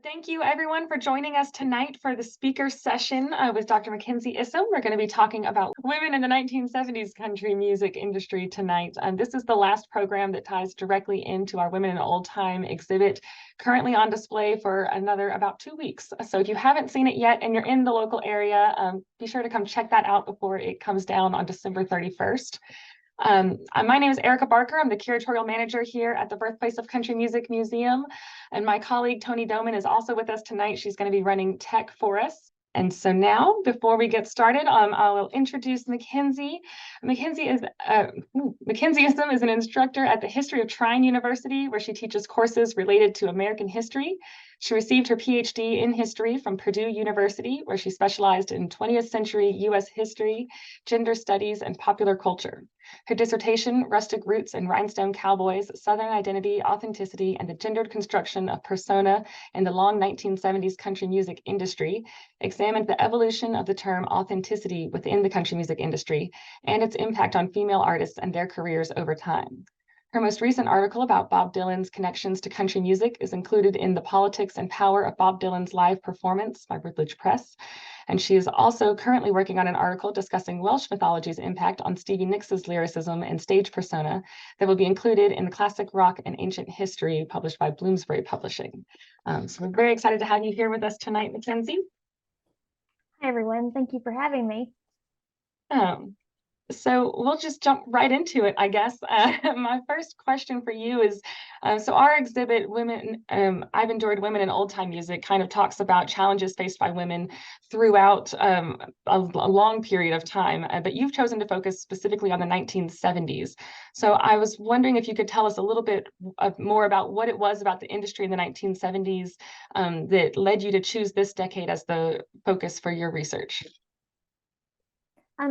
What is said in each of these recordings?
Thank you everyone for joining us tonight for the speaker session with Dr. McKenzie Isom. We're going to be talking about women in the 1970s country music industry tonight. This is the last program that ties directly into our Women in Old Time exhibit, currently on display for another about 2 weeks. So if you haven't seen it yet and you're in the local area, be sure to come check that out before it comes down on December 31st. My name is Erica Barker. I'm the curatorial manager here at the Birthplace of Country Music Museum. And my colleague, Tony Doman, is also with us tonight. She's going to be running tech for us. And so now, before we get started, I will introduce McKenzie. McKenzie Isom is an instructor at the History of Trine University, where she teaches courses related to American history. She received her PhD in history from Purdue University, where she specialized in 20th century U.S. history, gender studies, and popular culture. Her dissertation, Rustic Roots and Rhinestone Cowboys, Southern Identity, Authenticity, and the Gendered Construction of Persona in the Long 1970s Country Music Industry, examined the evolution of the term authenticity within the country music industry and its impact on female artists and their careers over time. Her most recent article about Bob Dylan's connections to country music is included in The Politics and Power of Bob Dylan's Live Performance by Routledge Press. And she is also currently working on an article discussing Welsh mythology's impact on Stevie Nicks' lyricism and stage persona that will be included in the Classic Rock and Ancient History published by Bloomsbury Publishing. So we're very excited to have you here with us tonight, McKenzie. Hi, everyone. Thank you for having me. So we'll just jump right into it, I guess. My first question for you is, so our exhibit, I've Enjoyed Women in Old Time Music, kind of talks about challenges faced by women throughout a long period of time, but you've chosen to focus specifically on the 1970s. So I was wondering if you could tell us a little bit more about what it was about the industry in the 1970s that led you to choose this decade as the focus for your research.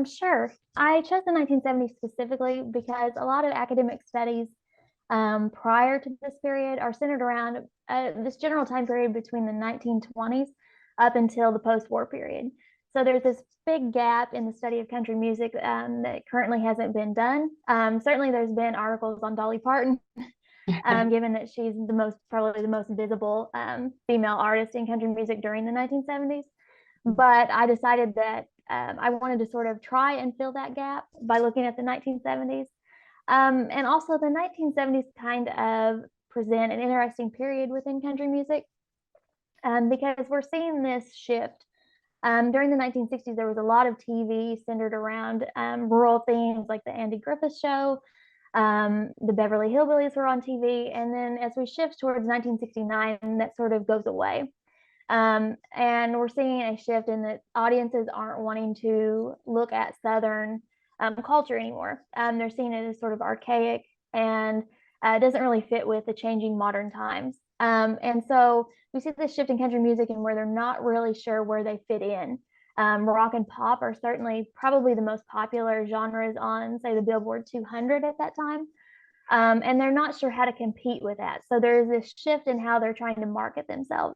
Sure. I chose the 1970s specifically because a lot of academic studies prior to this period are centered around this general time period between the 1920s up until the post-war period. So there's this big gap in the study of country music that currently hasn't been done. Certainly there's been articles on Dolly Parton, given that she's probably the most visible female artist in country music during the 1970s. But I decided that I wanted to sort of try and fill that gap by looking at the 1970s. And also the 1970s kind of present an interesting period within country music because we're seeing this shift. During the 1960s, there was a lot of TV centered around rural themes like the Andy Griffith Show, the Beverly Hillbillies were on TV. And then as we shift towards 1969, that sort of goes away. And we're seeing a shift in that audiences aren't wanting to look at Southern culture anymore. They're seeing it as sort of archaic and it doesn't really fit with the changing modern times. And so we see this shift in country music and where they're not really sure where they fit in. Rock and pop are certainly probably the most popular genres on, say, the Billboard 200 at that time. And they're not sure how to compete with that. So there's this shift in how they're trying to market themselves.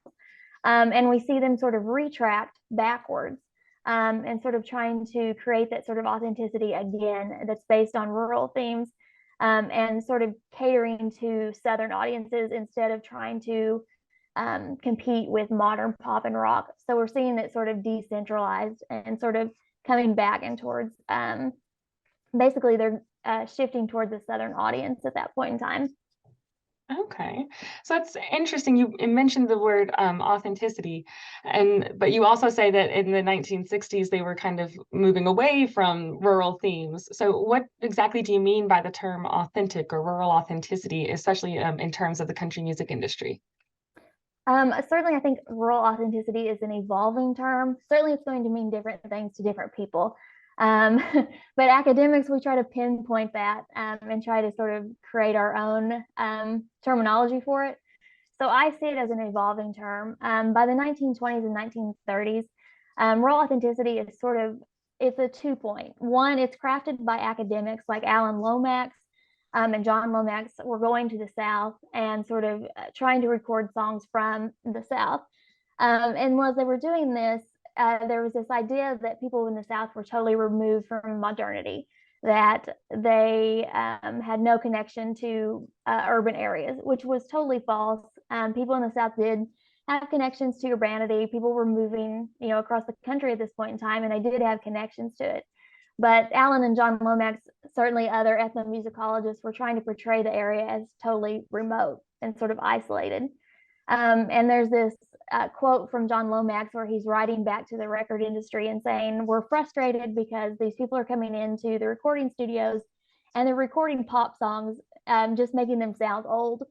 And we see them sort of retract backwards and sort of trying to create that sort of authenticity again that's based on rural themes and sort of catering to Southern audiences instead of trying to compete with modern pop and rock. So we're seeing it sort of decentralized and sort of coming back and towards basically they're shifting towards the Southern audience at that point in time. Okay, so that's interesting. You mentioned the word authenticity, but you also say that in the 1960s they were kind of moving away from rural themes. So what exactly do you mean by the term authentic or rural authenticity, especially in terms of the country music industry? Certainly, I think rural authenticity is an evolving term. Certainly, it's going to mean different things to different people. But academics, we try to pinpoint that and try to sort of create our own terminology for it. So I see it as an evolving term. By the 1920s and 1930s, rural authenticity is it's a 2-point. One, it's crafted by academics like Alan Lomax and John Lomax were going to the South and sort of trying to record songs from the South. And as they were doing this, there was this idea that people in the South were totally removed from modernity, that they had no connection to urban areas, which was totally false. People in the South did have connections to urbanity. People were moving, across the country at this point in time, and they did have connections to it. But Alan and John Lomax, certainly other ethnomusicologists, were trying to portray the area as totally remote and sort of isolated. And there's this quote from John Lomax where he's writing back to the record industry and saying, "We're frustrated because these people are coming into the recording studios and they're recording pop songs, just making them sound old."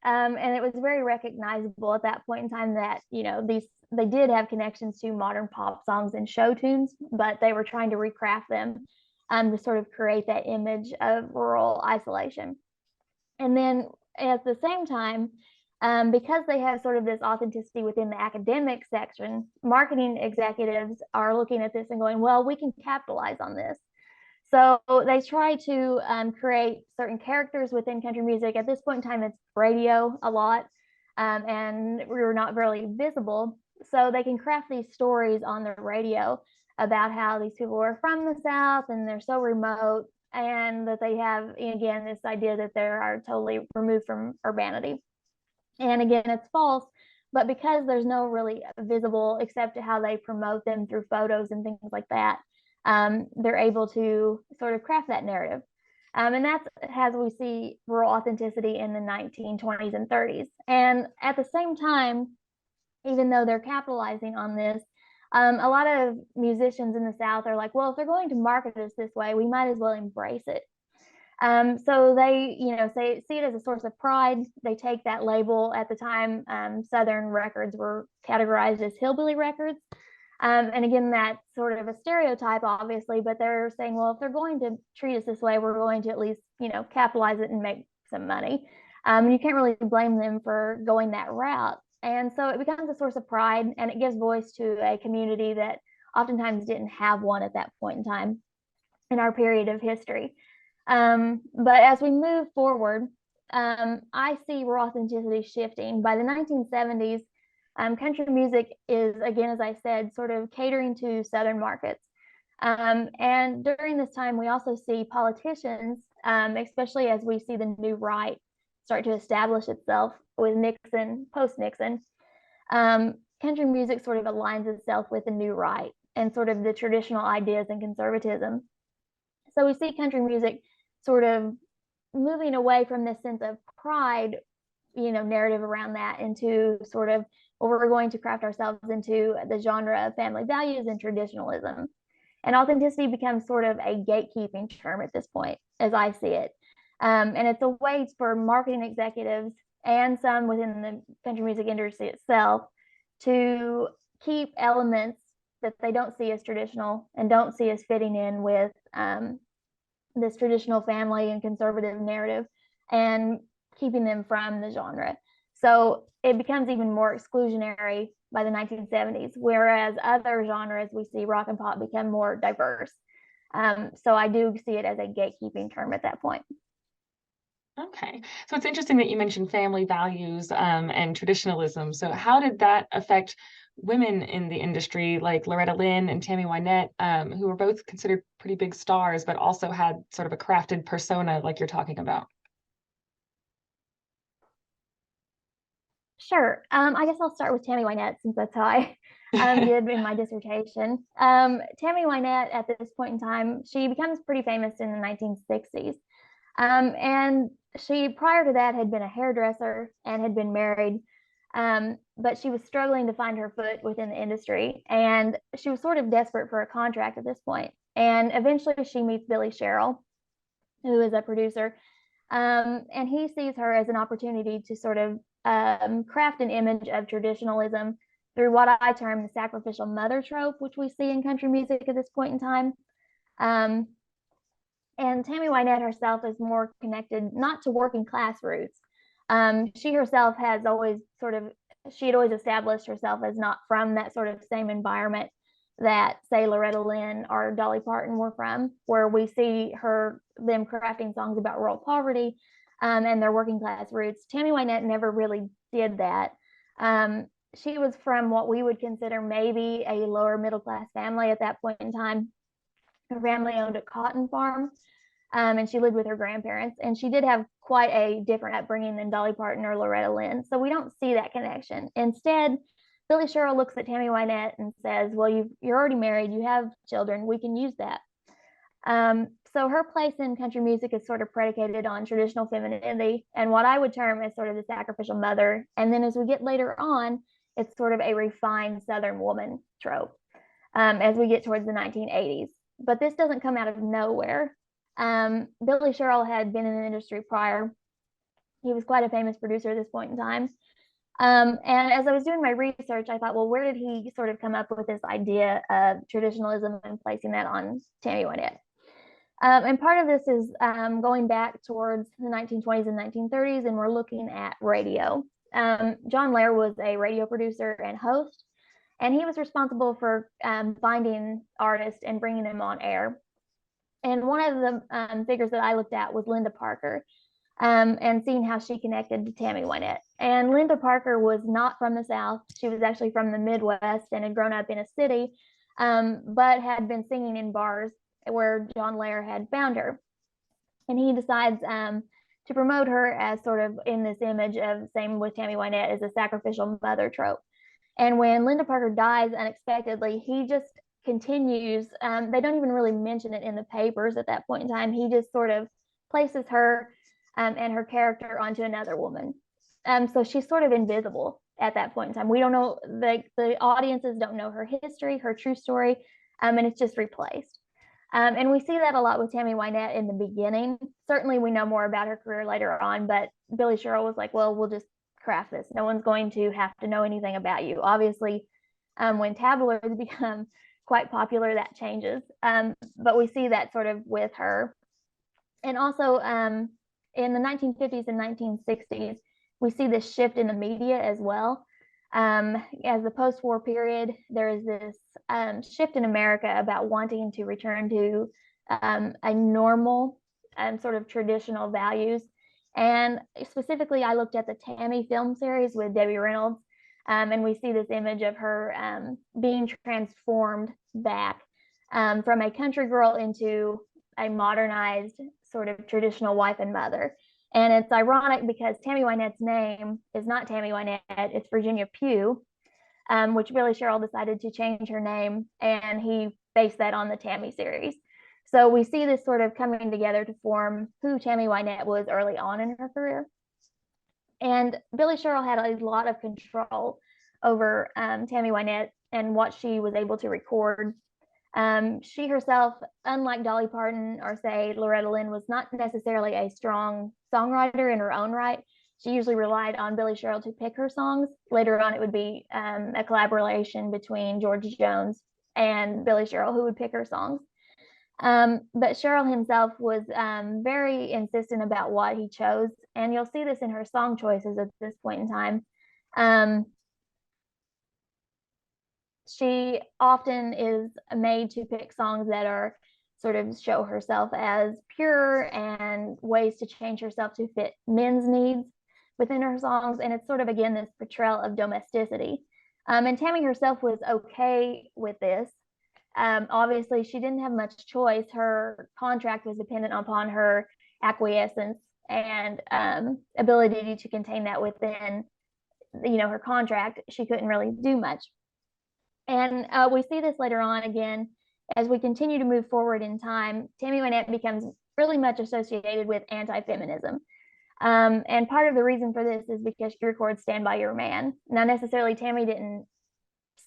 And it was very recognizable at that point in time that, they did have connections to modern pop songs and show tunes, but they were trying to recraft them to sort of create that image of rural isolation. And then at the same time, because they have sort of this authenticity within the academic section, marketing executives are looking at this and going, well, we can capitalize on this. So they try to create certain characters within country music. At this point in time, it's radio a lot, and we were not really visible. So they can craft these stories on the radio about how these people are from the South and they're so remote, and that they have, again, this idea that they are totally removed from urbanity. And again, it's false, but because there's no really visible, except how they promote them through photos and things like that, they're able to sort of craft that narrative. And that's as we see rural authenticity in the 1920s and 30s. And at the same time, even though they're capitalizing on this, a lot of musicians in the South are like, well, if they're going to market us this way, we might as well embrace it. So they, see it as a source of pride. They take that label. At the time, Southern records were categorized as hillbilly records. And again, that's sort of a stereotype, obviously, but they're saying, well, if they're going to treat us this way, we're going to at least, capitalize it and make some money. You can't really blame them for going that route. And so it becomes a source of pride, and it gives voice to a community that oftentimes didn't have one at that point in time in our period of history. But as we move forward, I see rural authenticity shifting. By the 1970s, country music is, again, as I said, sort of catering to Southern markets. And during this time, we also see politicians, especially as we see the new right start to establish itself with Nixon, post-Nixon. Country music sort of aligns itself with the new right and sort of the traditional ideas and conservatism. So we see country music sort of moving away from this sense of pride, narrative around that, into sort of, well, we're going to craft ourselves into the genre of family values and traditionalism. And authenticity becomes sort of a gatekeeping term at this point, as I see it. And it's a way for marketing executives and some within the country music industry itself to keep elements that they don't see as traditional and don't see as fitting in with this traditional family and conservative narrative, and keeping them from the genre. So it becomes even more exclusionary by the 1970s, whereas other genres we see rock and pop become more diverse. So I do see it as a gatekeeping term at that point. Okay. So it's interesting that you mentioned family values and traditionalism. So how did that affect women in the industry like Loretta Lynn and Tammy Wynette, who were both considered pretty big stars, but also had sort of a crafted persona like you're talking about? Sure. I guess I'll start with Tammy Wynette, since that's how I did in my dissertation. Tammy Wynette, at this point in time, she becomes pretty famous in the 1960s. And she, prior to that, had been a hairdresser and had been married. But she was struggling to find her foot within the industry, and she was sort of desperate for a contract at this point. And eventually she meets Billy Sherrill, who is a producer. And he sees her as an opportunity to sort of craft an image of traditionalism through what I term the sacrificial mother trope, which we see in country music at this point in time. And Tammy Wynette herself is more connected not to working class roots. She herself has always she had always established herself as not from that sort of same environment that, say, Loretta Lynn or Dolly Parton were from, where we see them crafting songs about rural poverty and their working class roots. Tammy Wynette never really did that. She was from what we would consider maybe a lower middle class family at that point in time. Her family owned a cotton farm. and she lived with her grandparents. And she did have quite a different upbringing than Dolly Parton or Loretta Lynn. So we don't see that connection. Instead, Billy Sherrill looks at Tammy Wynette and says, well, you're already married, you have children, we can use that. So her place in country music is sort of predicated on traditional femininity and what I would term as sort of the sacrificial mother. And then as we get later on, it's sort of a refined Southern woman trope as we get towards the 1980s. But this doesn't come out of nowhere. Billy Sherrill had been in the industry prior. He was quite a famous producer at this point in time. And as I was doing my research, I thought, well, where did he sort of come up with this idea of traditionalism and placing that on Tammy Wynette? And part of this is going back towards the 1920s and 1930s, and we're looking at radio. John Lair was a radio producer and host, and he was responsible for finding artists and bringing them on air. And one of the figures that I looked at was Linda Parker, and seeing how she connected to Tammy Wynette. And Linda Parker was not from the South. She was actually from the Midwest and had grown up in a city, but had been singing in bars where John Lair had found her. And he decides to promote her as sort of in this image of, same with Tammy Wynette, as a sacrificial mother trope. And when Linda Parker dies unexpectedly, he just continues. They don't even really mention it in the papers at that point in time. He just sort of places her and her character onto another woman. So she's sort of invisible at that point in time. We don't know, the audiences don't know her history, her true story, and it's just replaced. And we see that a lot with Tammy Wynette in the beginning. Certainly we know more about her career later on, but Billy Sherrill was like, well, we'll just craft this. No one's going to have to know anything about you. Obviously, when tabloids become quite popular, that changes. But we see that sort of with her. And also in the 1950s and 1960s, we see this shift in the media as well. As the post-war period, there is this shift in America about wanting to return to a normal sort of traditional values. And specifically, I looked at the Tammy film series with Debbie Reynolds, and we see this image of her being transformed back from a country girl into a modernized sort of traditional wife and mother. And it's ironic because Tammy Wynette's name is not Tammy Wynette, it's Virginia Pugh, which Billy Sherrill decided to change her name, and he based that on the Tammy series. So we see this sort of coming together to form who Tammy Wynette was early on in her career. And Billy Sherrill had a lot of control over Tammy Wynette and what she was able to record. She herself, unlike Dolly Parton or say Loretta Lynn, was not necessarily a strong songwriter in her own right. She usually relied on Billy Sherrill to pick her songs. Later on, it would be a collaboration between George Jones and Billy Sherrill who would pick her songs. But Sherrill himself was very insistent about what he chose. And you'll see this in her song choices at this point in time. She often is made to pick songs that are sort of show herself as pure and ways to change herself to fit men's needs within her songs. And it's sort of, again, this portrayal of domesticity. And Tammy herself was okay with this. Obviously, she didn't have much choice. Her contract was dependent upon her acquiescence and ability to contain that within, her contract. She couldn't really do much. And we see this later on again as we continue to move forward in time. Tammy Wynette becomes really much associated with anti-feminism. And part of the reason for this is because she records Stand By Your Man. Now, necessarily, Tammy didn't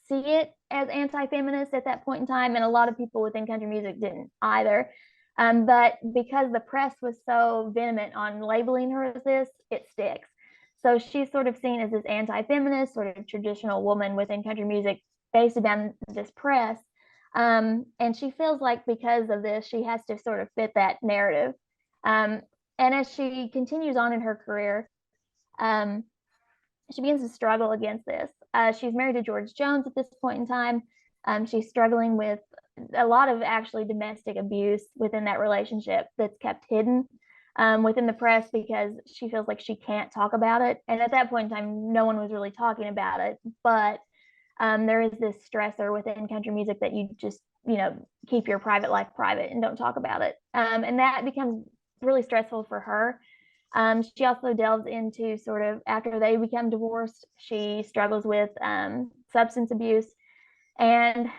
see it as anti-feminist at that point in time, and a lot of people within country music didn't either. But because the press was so vehement on labeling her as this, it sticks. So she's sort of seen as this anti-feminist, sort of traditional woman within country music based on this press. And she feels like because of this, she has to sort of fit that narrative. And as she continues on in her career, she begins to struggle against this. She's married to George Jones at this point in time. She's struggling with a lot of actually domestic abuse within that relationship that's kept hidden within the press because she feels like she can't talk about it. And at that point in time, no one was really talking about it. But there is this stressor within country music that you just keep your private life private and don't talk about it. And that becomes really stressful for her. She also delves into sort of, after they become divorced, she struggles with substance abuse and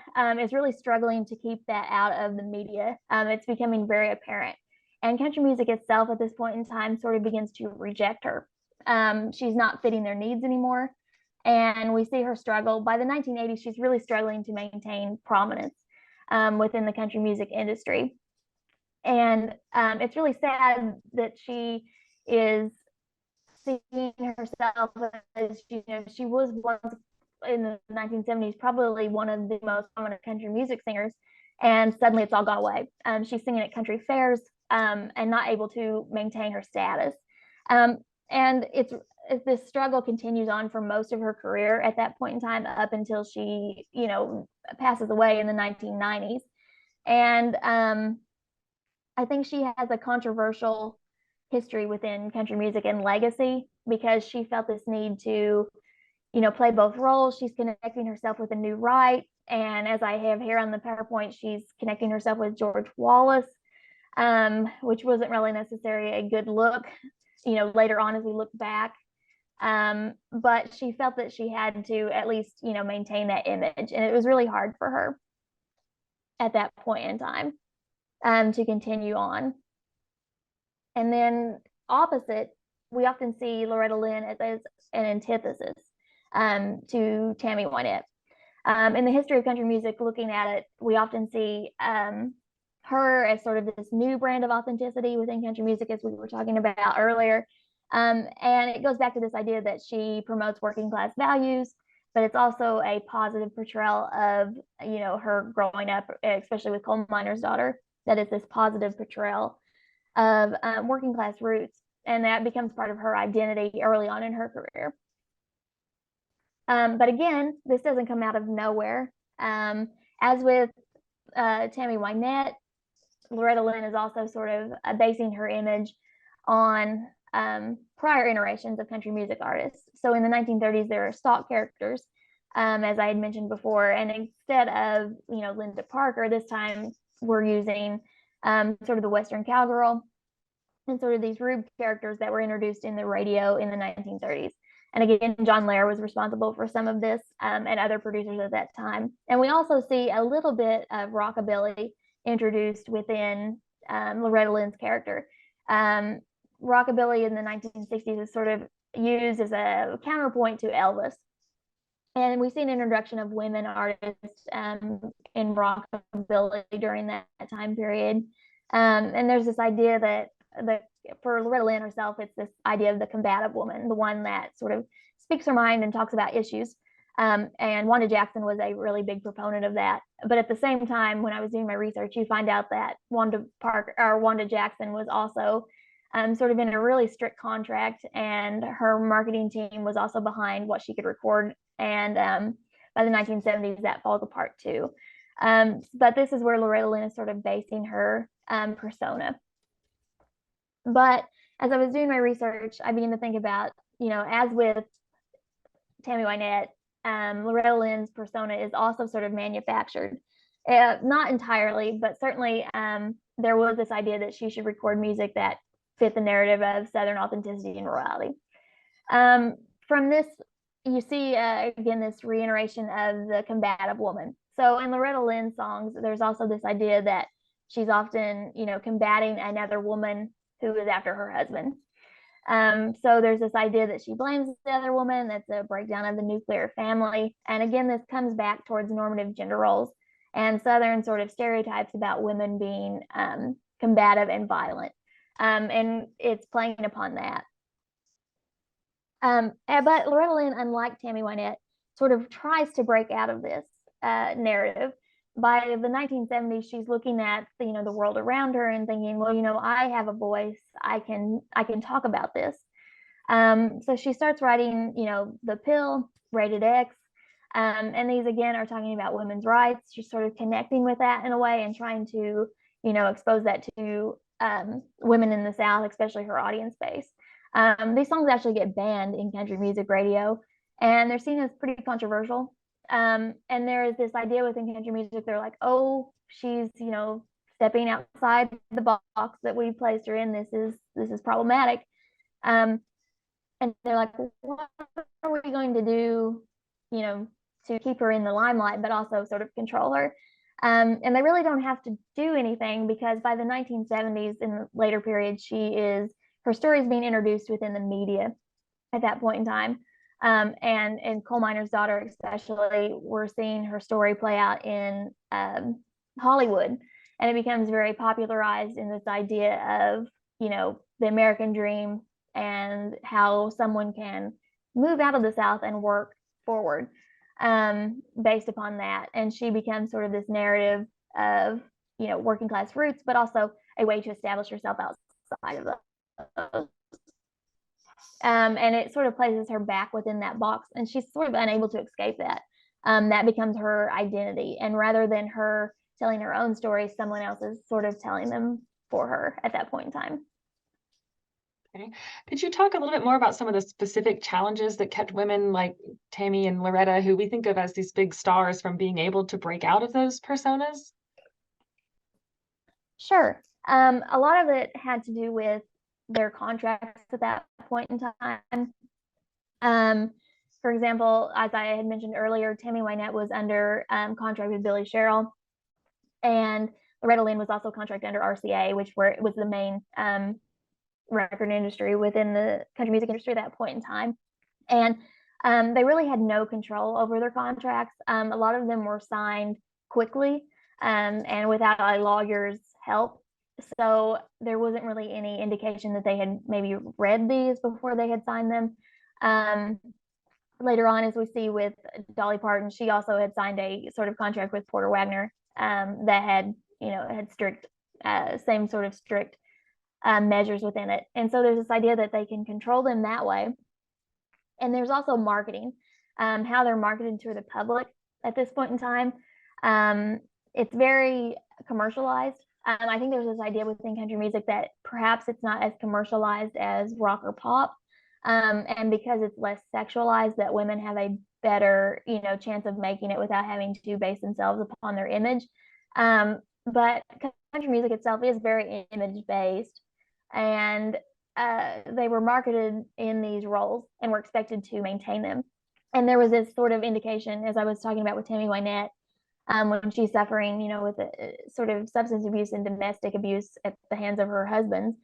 is really struggling to keep that out of the media. It's becoming very apparent. And country music itself at this point in time sort of begins to reject her. She's not fitting their needs anymore. And we see her struggle. By the 1980s, she's really struggling to maintain prominence within the country music industry. And it's really sad that she is seeing herself as, she was once in the 1970s probably one of the most prominent country music singers, and suddenly it's all gone away. She's singing at country fairs and not able to maintain her status. And this struggle continues on for most of her career at that point in time, up until she, passes away in the 1990s. And I think she has a controversial history within country music and legacy, because she felt this need to, play both roles. She's connecting herself with a new right. And as I have here on the PowerPoint, she's connecting herself with George Wallace, which wasn't really necessarily a good look, later on as we look back. But she felt that she had to at least, maintain that image. And it was really hard for her at that point in time to continue on. And then opposite, we often see Loretta Lynn as an antithesis to Tammy Wynette. In the history of country music, looking at it, we often see her as sort of this new brand of authenticity within country music, as we were talking about earlier. And it goes back to this idea that she promotes working class values, but it's also a positive portrayal of, her growing up, especially with Coal Miner's Daughter, that is this positive portrayal of working class roots. And that becomes part of her identity early on in her career. But again, this doesn't come out of nowhere. As with Tammy Wynette, Loretta Lynn is also sort of basing her image on prior iterations of country music artists. So in the 1930s, there are stock characters, as I had mentioned before, and instead of, Linda Parker, this time we're using sort of the Western cowgirl and sort of these rude characters that were introduced in the radio in the 1930s. And again, John Lair was responsible for some of this, and other producers at that time. And we also see a little bit of rockabilly introduced within Loretta Lynn's character. Rockabilly in the 1960s is sort of used as a counterpoint to Elvis. And we see an introduction of women artists in rockabilly during that time period. And there's this idea that for Loretta Lynn herself, it's this idea of the combative woman, the one that sort of speaks her mind and talks about issues. And Wanda Jackson was a really big proponent of that. But at the same time, when I was doing my research, you find out that Wanda Jackson was also sort of in a really strict contract, and her marketing team was also behind what she could record. And by the 1970s, that falls apart too. But this is where Loretta Lynn is sort of basing her persona. But as I was doing my research, I began to think about, as with Tammy Wynette, Loretta Lynn's persona is also sort of manufactured. Not entirely, but certainly there was this idea that she should record music that fit the narrative of Southern authenticity and rurality. From this, you see, again, this reiteration of the combative woman. So in Loretta Lynn's songs, there's also this idea that she's often, combating another woman who is after her husband. So there's this idea that she blames the other woman. That's a breakdown of the nuclear family. And again, this comes back towards normative gender roles and Southern sort of stereotypes about women being combative and violent. And it's playing upon that. But Loretta Lynn, unlike Tammy Wynette, sort of tries to break out of this narrative. By the 1970s, she's looking at the world around her and thinking, well, I have a voice. I can talk about this. So she starts writing, The Pill, Rated X, and these again are talking about women's rights. She's sort of connecting with that in a way and trying to, expose that to women in the South, especially her audience base. These songs actually get banned in country music radio, and they're seen as pretty controversial. And there is this idea within country music, they're like, oh, she's, stepping outside the box that we placed her in. This is problematic. Um, and they're like, what are we going to do, to keep her in the limelight, but also sort of control her? And they really don't have to do anything, because by the 1970s, in the later period, her story is being introduced within the media at that point in time. And in Coal Miner's Daughter, especially, we're seeing her story play out in Hollywood, and it becomes very popularized in this idea of, the American dream and how someone can move out of the South and work forward based upon that. And she becomes sort of this narrative of, working class roots, but also a way to establish herself outside of those. And it sort of places her back within that box, and she's sort of unable to escape that. That becomes her identity, and rather than her telling her own story, someone else is sort of telling them for her at that point in time. Okay. Could you talk a little bit more about some of the specific challenges that kept women like Tammy and Loretta, who we think of as these big stars, from being able to break out of those personas? Sure. A lot of it had to do with their contracts at that point in time. For example, as I had mentioned earlier, Tammy Wynette was under contract with Billy Sherrill, and Loretta Lynn was also contracted under RCA, which was the main record industry within the country music industry at that point in time. And they really had no control over their contracts. A lot of them were signed quickly and without a lawyer's help. So there wasn't really any indication that they had maybe read these before they had signed them. Later on, as we see with Dolly Parton, she also had signed a sort of contract with Porter Wagoner that had strict, same sort of strict measures within it. And so there's this idea that they can control them that way. And there's also marketing, how they're marketed to the public at this point in time. It's very commercialized. I think there's this idea within country music that perhaps it's not as commercialized as rock or pop. And because it's less sexualized, that women have a better, chance of making it without having to base themselves upon their image. But country music itself is very image based, and they were marketed in these roles and were expected to maintain them. And there was this sort of indication, as I was talking about with Tammy Wynette, when she's suffering, with a sort of substance abuse and domestic abuse at the hands of her husband.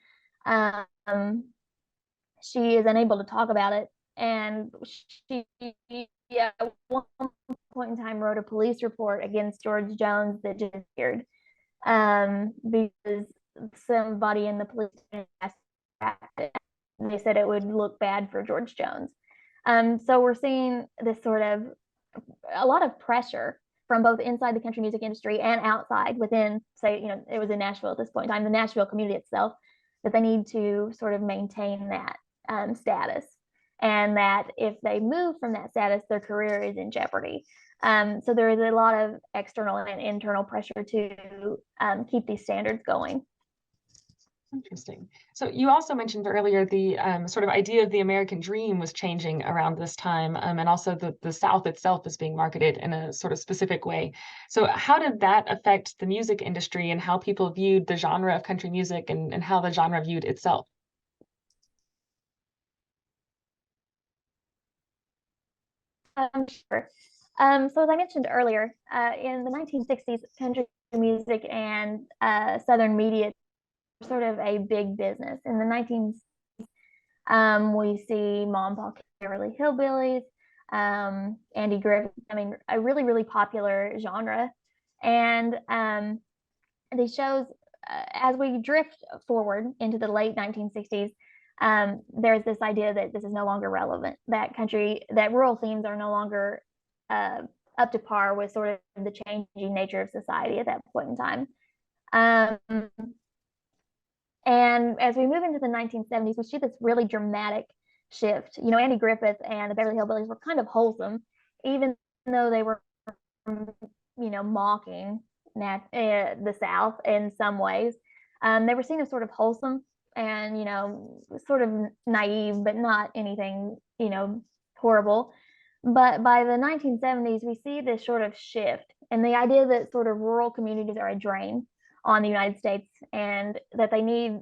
She is unable to talk about it, and she, at one point in time, wrote a police report against George Jones that just appeared because somebody in the police they said it would look bad for George Jones. So we're seeing this sort of a lot of pressure from both inside the country music industry and outside within, say, it was in Nashville at this point in time, the Nashville community itself, that they need to sort of maintain that status, and that if they move from that status, their career is in jeopardy. So there is a lot of external and internal pressure to keep these standards going. Interesting. So you also mentioned earlier the sort of idea of the American dream was changing around this time, and also the South itself is being marketed in a sort of specific way. So how did that affect the music industry and how people viewed the genre of country music, and how the genre viewed itself? Sure. So as I mentioned earlier, in the 1960s, country music and Southern media were sort of a big business. In the 1960s, we see Mom, Paul, Beverly Hillbillies, Andy Griffith. I mean, a really, really popular genre. And these shows, as we drift forward into the late 1960s, there's this idea that this is no longer relevant, that rural themes are no longer up to par with sort of the changing nature of society at that point in time. And as we move into the 1970s, we see this really dramatic shift. Andy Griffith and the Beverly Hillbillies were kind of wholesome, even though they were, mocking the South in some ways. They were seen as sort of wholesome and, sort of naive, but not anything, horrible. But by the 1970s, we see this sort of shift and the idea that sort of rural communities are a drain on the United States and that they need,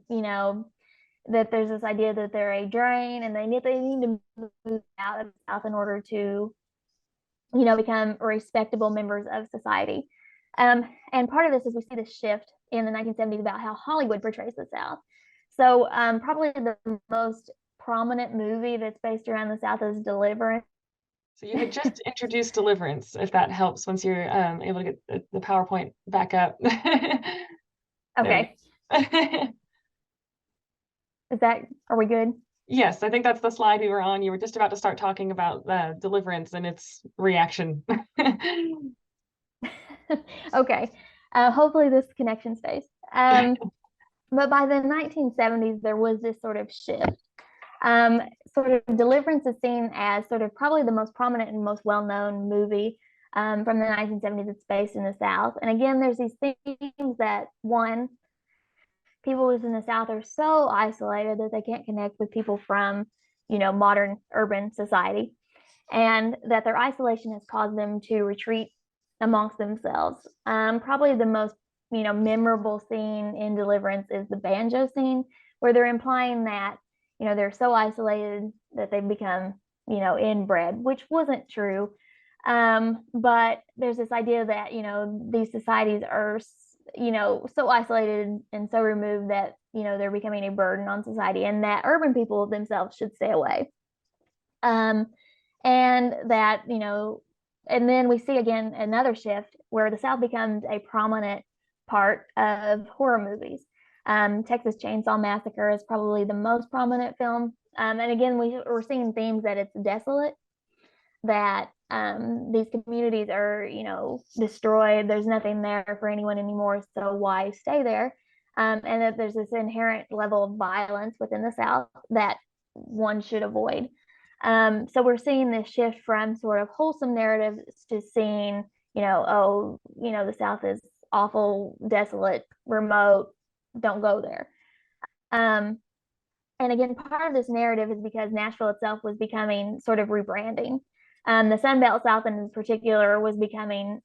that there's this idea that they're a drain and they need to move out of the South in order to, become respectable members of society. And part of this is we see this shift in the 1970s about how Hollywood portrays the South. So probably the most prominent movie that's based around the South is Deliverance. So you had just introduced Deliverance, if that helps, once you're able to get the PowerPoint back up. Okay. Are we good? Yes, I think that's the slide we were on. You were just about to start talking about Deliverance and its reaction. Okay. Hopefully this connection stays. But by the 1970s, there was this sort of shift. Sort of Deliverance is seen as sort of probably the most prominent and most well-known movie from the 1970s that's based in the South. And again, there's these themes that, one, people within the South are so isolated that they can't connect with people from, modern urban society, and that their isolation has caused them to retreat amongst themselves. Probably the most, memorable scene in Deliverance is the banjo scene, where they're implying that, they're so isolated that they've become, inbred, which wasn't true. But there's this idea that, these societies are, so isolated and so removed that, they're becoming a burden on society and that urban people themselves should stay away. And that, and then we see again another shift where the South becomes a prominent part of horror movies. Texas Chainsaw Massacre is probably the most prominent film. And again, we're seeing themes that it's desolate, that these communities are, destroyed. There's nothing there for anyone anymore. So why stay there? And that there's this inherent level of violence within the South that one should avoid. So we're seeing this shift from sort of wholesome narratives to seeing, the South is awful, desolate, remote, don't go there. And again, part of this narrative is because Nashville itself was becoming sort of rebranding. The Sun Belt South in particular was becoming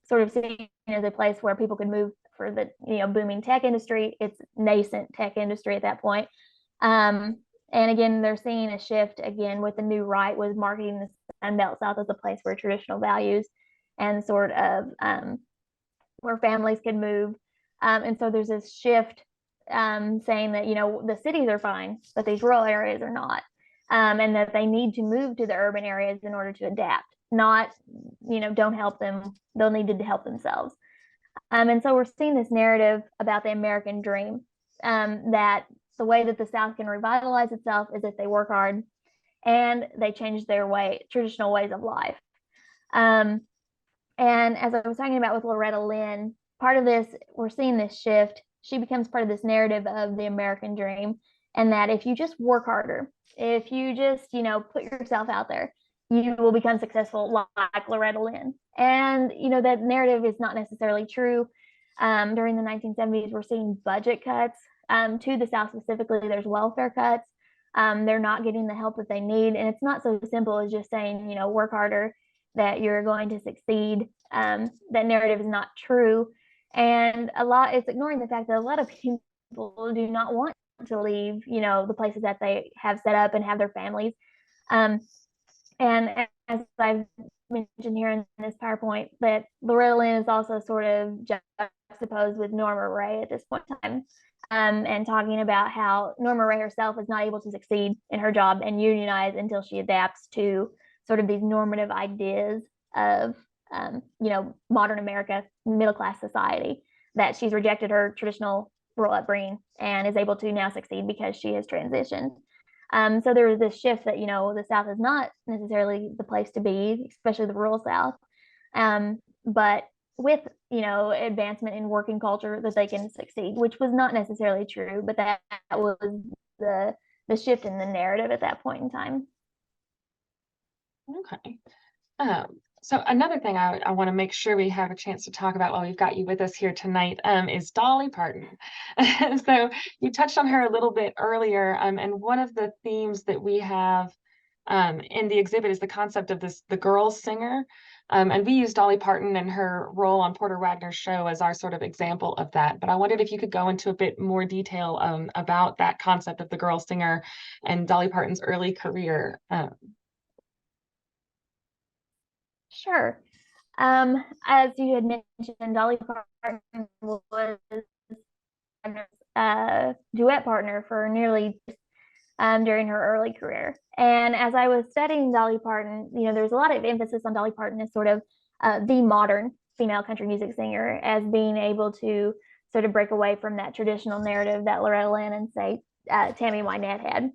sort of seen as a place where people could move for the booming tech industry. It's nascent tech industry at that point. And again, they're seeing a shift again with the new right was marketing the Sun Belt South as a place where traditional values and sort of where families can move. And so there's this shift saying that, the cities are fine, but these rural areas are not. And that they need to move to the urban areas in order to adapt, not, don't help them. They'll need to help themselves. And so we're seeing this narrative about the American dream, that the way that the South can revitalize itself is if they work hard and they change their traditional ways of life. And as I was talking about with Loretta Lynn, part of this, we're seeing this shift. She becomes part of this narrative of the American dream, and that if you just work harder, if you just, put yourself out there, you will become successful like Loretta Lynn. And, that narrative is not necessarily true. During the 1970s, we're seeing budget cuts to the South specifically. There's welfare cuts. They're not getting the help that they need. And it's not so simple as just saying, work harder, that you're going to succeed. That narrative is not true. And it's ignoring the fact that a lot of people do not want to leave, the places that they have set up and have their families. And as I've mentioned here in this PowerPoint, that Loretta Lynn is also sort of juxtaposed with Norma Ray at this point in time, and talking about how Norma Ray herself is not able to succeed in her job and unionize until she adapts to sort of these normative ideas of, modern America, middle-class society, that she's rejected her traditional rural upbringing and is able to now succeed because she has transitioned. So there was this shift that, the South is not necessarily the place to be, especially the rural South. But with, advancement in working culture, that they can succeed, which was not necessarily true, but that was the shift in the narrative at that point in time. Okay. So another thing I want to make sure we have a chance to talk about while we've got you with us here tonight is Dolly Parton. So you touched on her a little bit earlier, and one of the themes that we have in the exhibit is the concept of the girl singer. And we used Dolly Parton and her role on Porter Wagner's show as our sort of example of that. But I wondered if you could go into a bit more detail about that concept of the girl singer and Dolly Parton's early career. Sure. As you had mentioned, Dolly Parton was a duet partner for nearly during her early career. And as I was studying Dolly Parton, there's a lot of emphasis on Dolly Parton as sort of the modern female country music singer, as being able to sort of break away from that traditional narrative that Loretta Lynn and, say, Tammy Wynette had.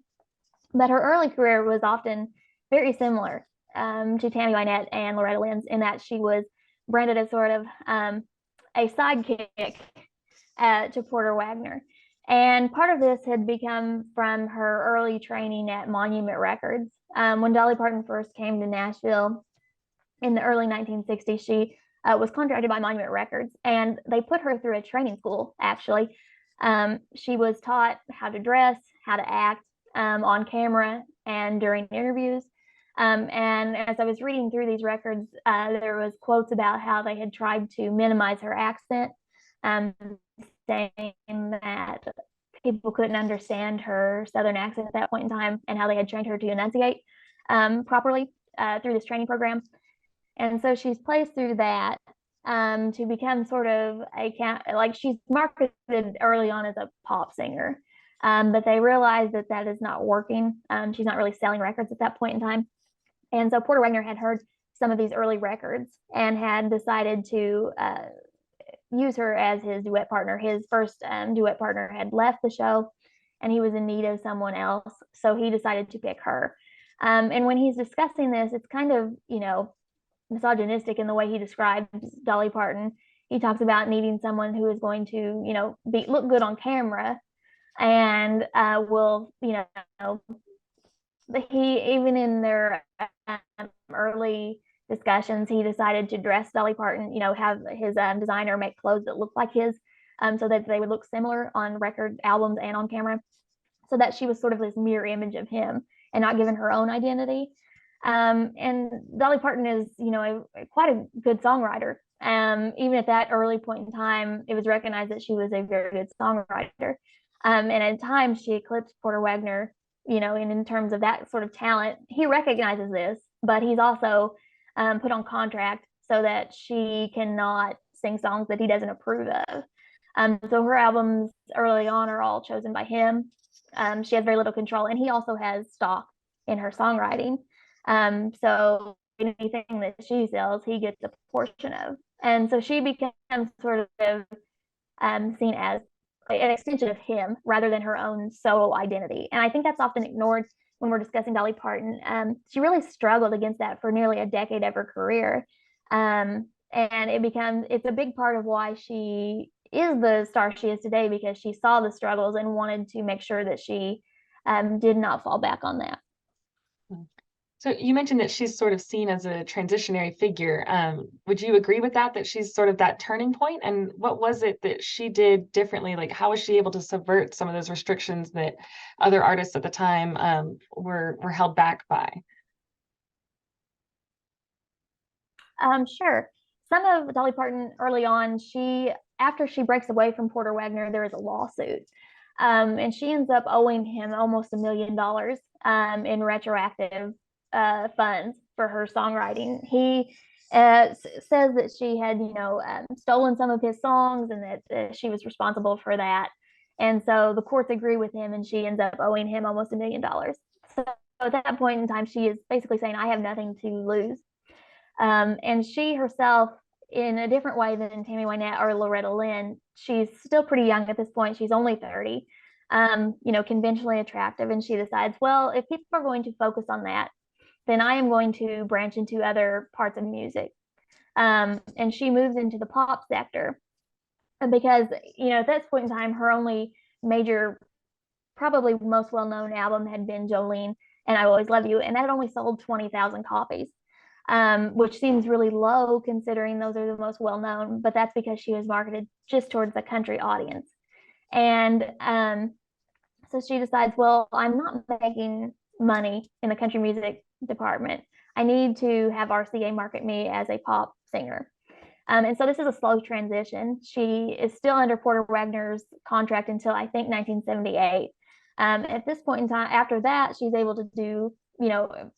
But her early career was often very similar to Tammy Wynette and Loretta Lynn's, in that she was branded as sort of a sidekick to Porter Wagner. And part of this had become from her early training at Monument Records. When Dolly Parton first came to Nashville in the early 1960s, she was contracted by Monument Records, and they put her through a training school, actually. She was taught how to dress, how to act on camera and during interviews. And as I was reading through these records, there was quotes about how they had tried to minimize her accent, saying that people couldn't understand her Southern accent at that point in time, and how they had trained her to enunciate properly through this training program. And so she's placed through that to become sort of she's marketed early on as a pop singer, but they realized that that is not working. She's not really selling records at that point in time. And so Porter Wagner had heard some of these early records and had decided to use her as his duet partner. His first duet partner had left the show, and he was in need of someone else, so he decided to pick her. And when he's discussing this, it's kind of, misogynistic in the way he describes Dolly Parton. He talks about needing someone who is going to, look good on camera, and will, he, even in their early discussions, he decided to dress Dolly Parton, have his designer make clothes that look like his, so that they would look similar on record albums and on camera, so that she was sort of this mirror image of him and not given her own identity. And Dolly Parton is, quite a good songwriter. Even at that early point in time, it was recognized that she was a very good songwriter. And at times she eclipsed Porter Wagner, in terms of that sort of talent. He recognizes this, but he's also put on contract so that she cannot sing songs that he doesn't approve of. So her albums early on are all chosen by him. She has very little control, and he also has stock in her songwriting. So anything that she sells, he gets a portion of. And so she becomes sort of seen as an extension of him rather than her own solo identity. And I think that's often ignored when we're discussing Dolly Parton. She really struggled against that for nearly a decade of her career. And it's a big part of why she is the star she is today, because she saw the struggles and wanted to make sure that she did not fall back on that. So you mentioned that she's sort of seen as a transitionary figure. Would you agree with that she's sort of that turning point? And what was it that she did differently? Like, how was she able to subvert some of those restrictions that other artists at the time were held back by? Sure. Some of Dolly Parton early on, after she breaks away from Porter Wagner, there is a lawsuit. And she ends up owing him almost $1 million in retroactive funds for her songwriting. He says that she had, stolen some of his songs, and that she was responsible for that. And so the courts agree with him, and she ends up owing him almost $1 million. So at that point in time, she is basically saying, I have nothing to lose. And she herself, in a different way than Tammy Wynette or Loretta Lynn, she's still pretty young at this point. She's only 30, conventionally attractive. And she decides, well, if people are going to focus on that, then I am going to branch into other parts of music. And she moves into the pop sector because, at this point in time, her only major, probably most well-known album had been Jolene and I Will Always Love You. And that had only sold 20,000 copies. Which seems really low considering those are the most well-known, but that's because she was marketed just towards the country audience. And so she decides, well, I'm not making money in the country music department. I need to have RCA market me as a pop singer. And so this is a slow transition. She is still under Porter Wagner's contract until I think 1978. At this point in time, after that, she's able to do,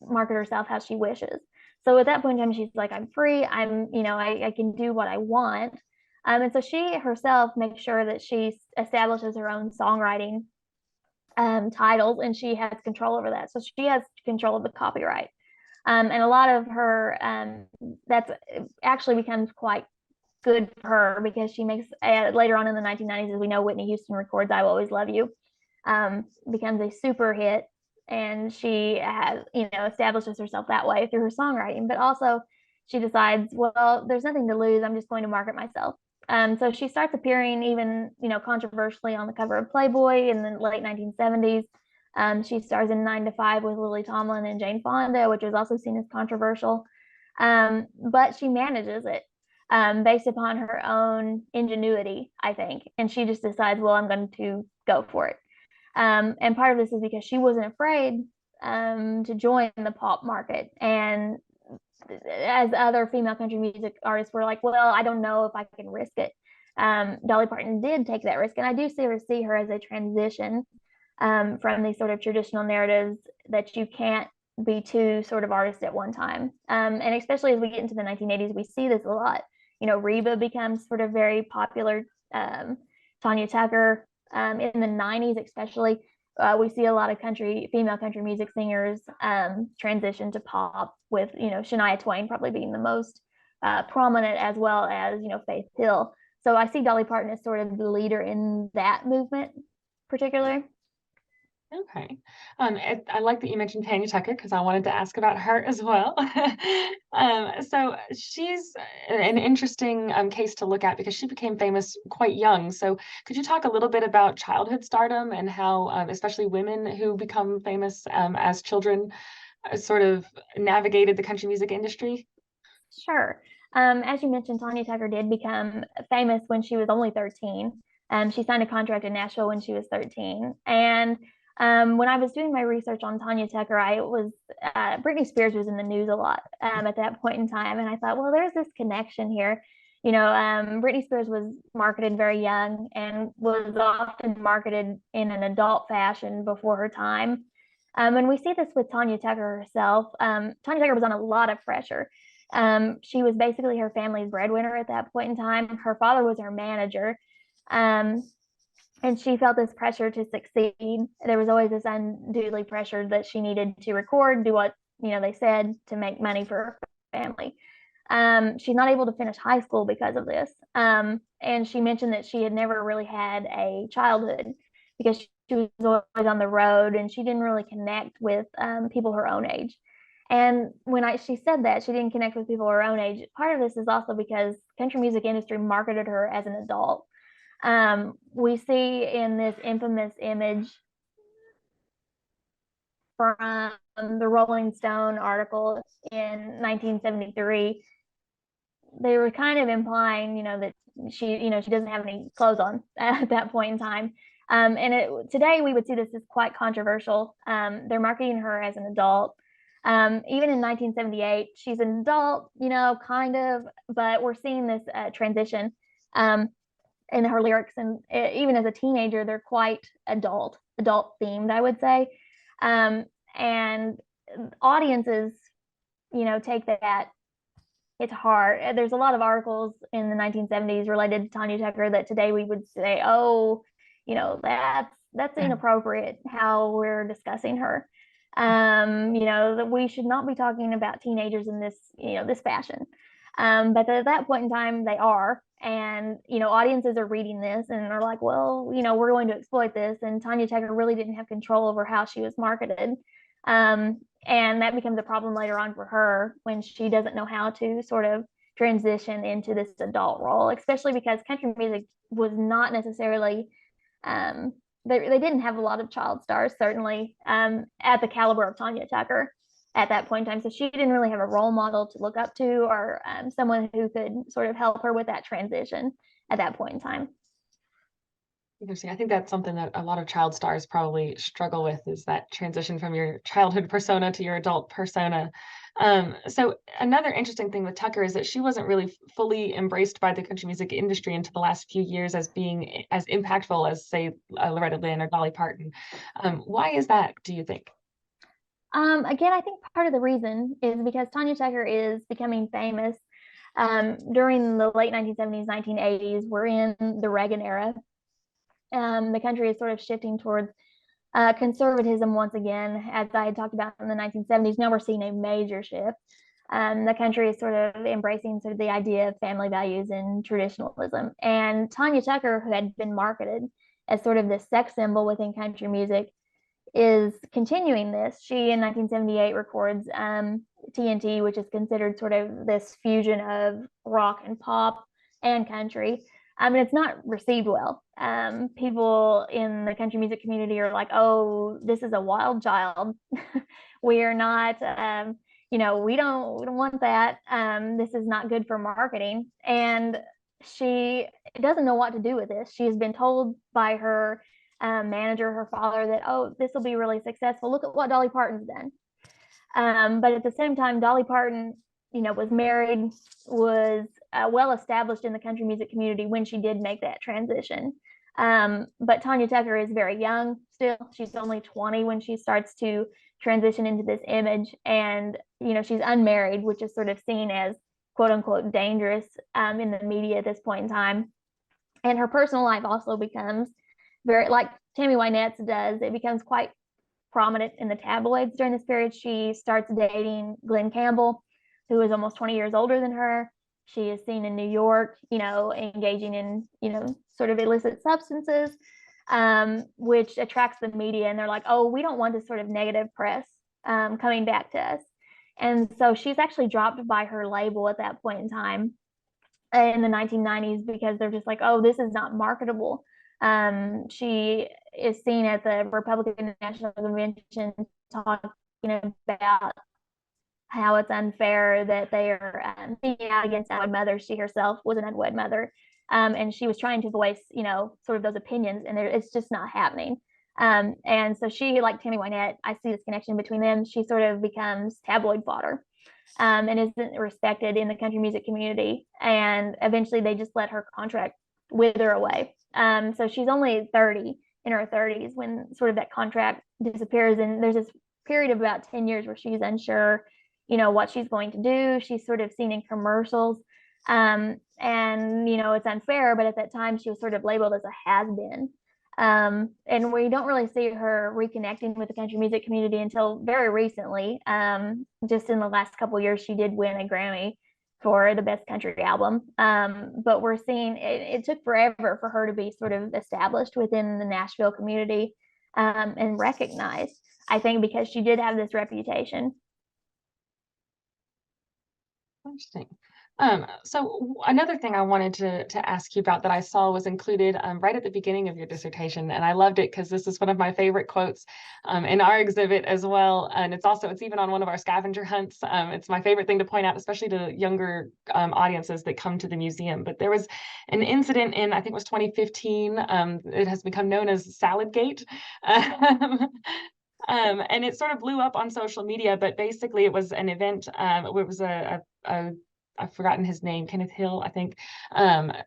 market herself how she wishes. So at that point in time, she's like, I'm free. I can do what I want. And so she herself makes sure that she establishes her own songwriting titles, and she has control over that. So she has control of the copyright. And a lot of her, that's actually becomes quite good for her, because she makes, later on in the 1990s, as we know, Whitney Houston records I Will Always Love You, becomes a super hit. And she has, establishes herself that way through her songwriting. But also she decides, well, there's nothing to lose. I'm just going to market myself. So she starts appearing even, controversially on the cover of Playboy in the late 1970s. She stars in 9 to 5 with Lily Tomlin and Jane Fonda, which was also seen as controversial. But she manages it based upon her own ingenuity, I think. And she just decides, well, I'm going to go for it. And part of this is because she wasn't afraid to join the pop market. And as other female country music artists were like, well, I don't know if I can risk it. Dolly Parton did take that risk. And I do see her as a transition from these sort of traditional narratives that you can't be two sort of artists at one time. And especially as we get into the 1980s, we see this a lot. Reba becomes sort of very popular. Tanya Tucker, in the 90s especially, we see a lot of female country music singers transition to pop, with Shania Twain probably being the most prominent, as well as Faith Hill. So I see Dolly Parton as sort of the leader in that movement particularly. Okay. I like that you mentioned Tanya Tucker, because I wanted to ask about her as well. So she's an interesting case to look at, because she became famous quite young. So could you talk a little bit about childhood stardom, and how especially women who become famous as children sort of navigated the country music industry? Sure. As you mentioned, Tanya Tucker did become famous when she was only 13. She signed a contract in Nashville when she was 13. And when I was doing my research on Tanya Tucker, Britney Spears was in the news a lot at that point in time. And I thought, well, there's this connection here. Britney Spears was marketed very young, and was often marketed in an adult fashion before her time. And we see this with Tanya Tucker herself. Tanya Tucker was on a lot of pressure. She was basically her family's breadwinner at that point in time. Her father was her manager. And she felt this pressure to succeed. There was always this unduly pressure that she needed to record, do what they said, to make money for her family. She's not able to finish high school because of this. And she mentioned that she had never really had a childhood, because she was always on the road, and she didn't really connect with people her own age. And when she said that she didn't connect with people her own age, part of this is also because country music industry marketed her as an adult. We see in this infamous image from the Rolling Stone article in 1973, they were kind of implying, that she doesn't have any clothes on at that point in time. And today we would see this as quite controversial. They're marketing her as an adult. Even in 1978, she's an adult, kind of, but we're seeing this transition in her lyrics. And even as a teenager, they're quite adult themed, I would say. And audiences, take that. It's hard. There's a lot of articles in the 1970s related to Tanya Tucker that today we would say, oh, that's inappropriate how we're discussing her. That we should not be talking about teenagers in this fashion. But at that point in time, they are. And, audiences are reading this and are like, well, we're going to exploit this. And Tanya Tucker really didn't have control over how she was marketed. And that becomes a problem later on for her, when she doesn't know how to sort of transition into this adult role, especially because country music was not necessarily, they didn't have a lot of child stars, certainly, at the caliber of Tanya Tucker at that point in time. So she didn't really have a role model to look up to, or someone who could sort of help her with that transition at that point in time. Interesting. I think that's something that a lot of child stars probably struggle with, is that transition from your childhood persona to your adult persona. So another interesting thing with Tucker is that she wasn't really fully embraced by the country music industry until the last few years as being as impactful as, say, Loretta Lynn or Dolly Parton. Why is that, do you think? Again, I think part of the reason is because Tanya Tucker is becoming famous during the late 1970s, 1980s. We're in the Reagan era. The country is sort of shifting towards conservatism once again, as I had talked about in the 1970s. Now we're seeing a major shift. The country is sort of embracing sort of the idea of family values and traditionalism. And Tanya Tucker, who had been marketed as sort of the sex symbol within country music, is continuing this. She in 1978 records TNT, which is considered sort of this fusion of rock and pop and country. And it's not received well. People in the country music community are like, "Oh, this is a wild child. We are not, we don't want that. This is not good for marketing." And she doesn't know what to do with this. She has been told by her manager, her father, that, "Oh, this will be really successful. Look at what Dolly Parton's done." But at the same time, Dolly Parton, was married, was well established in the country music community when she did make that transition. But Tanya Tucker is very young still. She's only 20 when she starts to transition into this image. And, she's unmarried, which is sort of seen as quote unquote dangerous in the media at this point in time. And her personal life also becomes very, like Tammy Wynette's does, it becomes quite prominent in the tabloids during this period. She starts dating Glenn Campbell, who is almost 20 years older than her. She is seen in New York, engaging in, sort of illicit substances, which attracts the media. And they're like, "Oh, we don't want this sort of negative press coming back to us." And so she's actually dropped by her label at that point in time in the 1990s because they're just like, "Oh, this is not marketable." She is seen at the Republican National Convention talking about how it's unfair that they are speaking out against unwed mothers. She herself was an unwed mother, and she was trying to voice, sort of those opinions, and it's just not happening. And so she, like Tammy Wynette, I see this connection between them. She sort of becomes tabloid fodder. And isn't respected in the country music community. And eventually they just let her contract wither away. So she's only 30, in her 30s, when sort of that contract disappears. And there's this period of about 10 years where she's unsure, what she's going to do. She's sort of seen in commercials. And, it's unfair, but at that time she was sort of labeled as a has-been. And we don't really see her reconnecting with the country music community until very recently. Just in the last couple of years, she did win a Grammy for the best country album. But we're seeing it took forever for her to be sort of established within the Nashville community and recognized, I think, because she did have this reputation. Interesting. So another thing I wanted to ask you about that I saw was included right at the beginning of your dissertation, and I loved it because this is one of my favorite quotes in our exhibit as well, and it's even on one of our scavenger hunts. It's my favorite thing to point out, especially to younger audiences that come to the museum. But there was an incident in, I think it was 2015. It has become known as Saladgate. And it sort of blew up on social media, but basically it was an event. It was I've forgotten his name, Kenneth Hill, I think,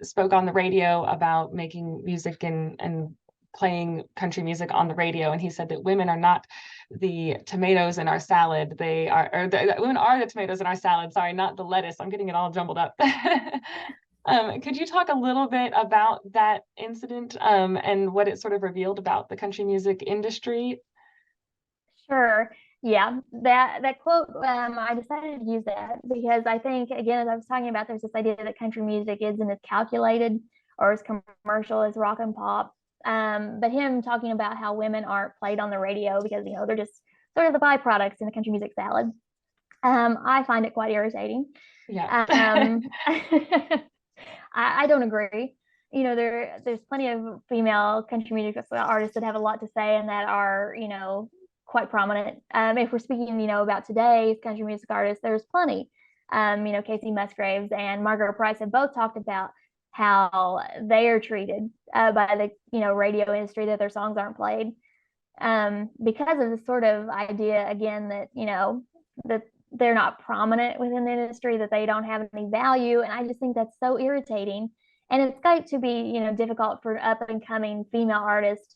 spoke on the radio about making music and playing country music on the radio. And he said that women are not the tomatoes in our salad. Women are the tomatoes in our salad. Sorry, not the lettuce. I'm getting it all jumbled up. Could you talk a little bit about that incident and what it sort of revealed about the country music industry? Sure. Yeah, that quote, I decided to use that because I think, again, as I was talking about, there's this idea that country music isn't as calculated or as commercial as rock and pop. But him talking about how women aren't played on the radio because, they're just sort of the byproducts in the country music salad. I find it quite irritating. Yeah. I don't agree. There's plenty of female country music artists that have a lot to say and that are, quite prominent. If we're speaking, about today's country music artists, there's plenty. Casey Musgraves and Margaret Price have both talked about how they are treated by the radio industry, that their songs aren't played, because of this sort of idea again that that they're not prominent within the industry, that they don't have any value. And I just think that's so irritating. And it's got to be difficult for up and coming female artists